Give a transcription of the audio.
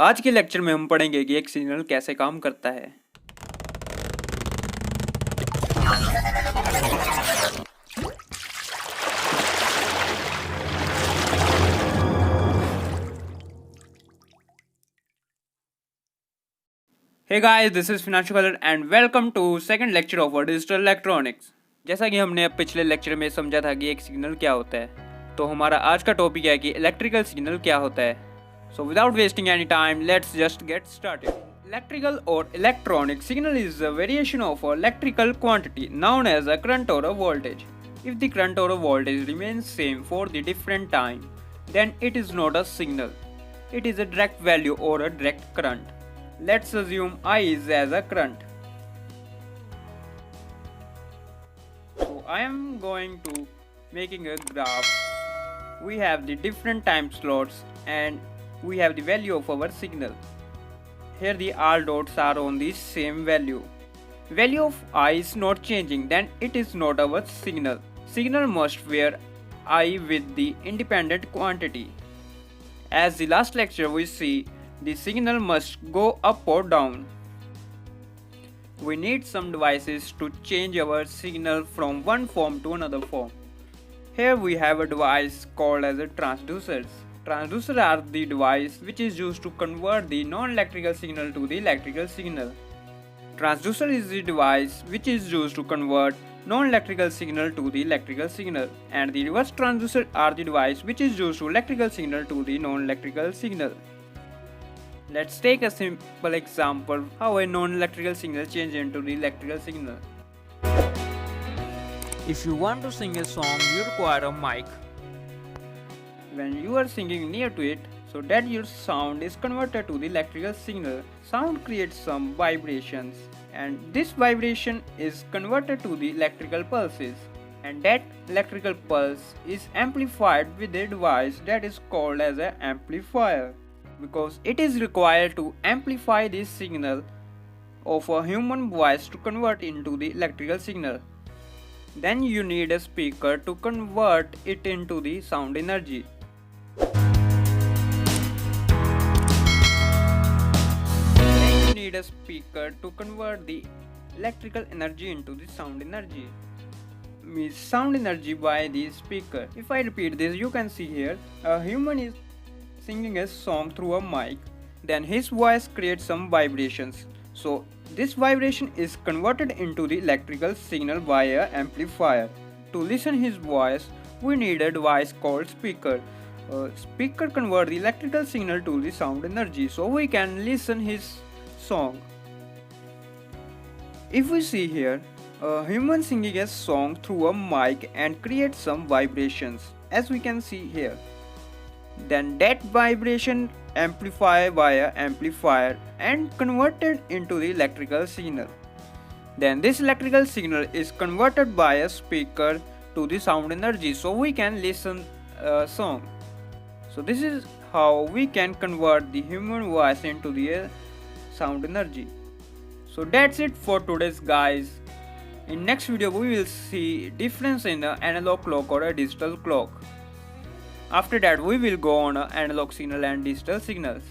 आज के लेक्चर में हम पढ़ेंगे कि एक सिग्नल कैसे काम करता है। Hey guys, this is Finashu Khallar and welcome to second lecture of our digital electronics। जैसा कि हमने अब पिछले लेक्चर में समझा था कि एक सिग्नल क्या होता है, तो हमारा आज का टॉपिक है कि इलेक्ट्रिकल सिग्नल क्या होता है। So without wasting any time, let's just get started. Electrical or electronic signal is a variation of a electrical quantity known as a current or a voltage. If the current or a voltage remains same for the different time, then it is not a signal. It is a direct value or a direct current. Let's assume I is as a current. So I am going to making a graph. We have the different time slots and we have the value of our signal. Here the all dots are on the same value. Value of I is not changing, then it is not our signal. Signal must where I with the independent quantity. As the last lecture we see, the signal must go up or down. We need some devices to change our signal from one form to another form. Here we have a device called as a transducers. Transducers are the device which is used to convert the non-electrical signal to the electrical signal. Transducer is the device which is used to convert non-electrical signal to the electrical signal, and the reverse transducer are the device which is used to electrical signal to the non-electrical signal. Let's take a simple example how a non-electrical signal changes into the electrical signal. If you want to sing a song, you require a mic. When you are singing near to it, so that your sound is converted to the electrical signal. Sound creates some vibrations, and this vibration is converted to the electrical pulses, and that electrical pulse is amplified with a device that is called as an amplifier, because it is required to amplify this signal of a human voice to convert into the electrical signal. Then you need a speaker to convert it into the sound energy. Then you need a speaker to convert the electrical energy into the sound energy. Means sound energy by the speaker. If I repeat this, you can see here a human is singing a song through a mic, then his voice creates some vibrations. So this vibration is converted into the electrical signal via amplifier. To listen his voice, we need a device called speaker. Speaker convert the electrical signal to the sound energy, so we can listen his song. If we see here, a human singing a song through a mic and creates some vibrations, as we can see here. Then that vibration amplified via amplifier and converted into the electrical signal. Then this electrical signal is converted by a speaker to the sound energy, so we can listen a song. So this is how we can convert the human voice into the sound energy. So that's it for today's guys. In next video we will see difference in an analog clock or a digital clock. After that we will go on analog signal and digital signals.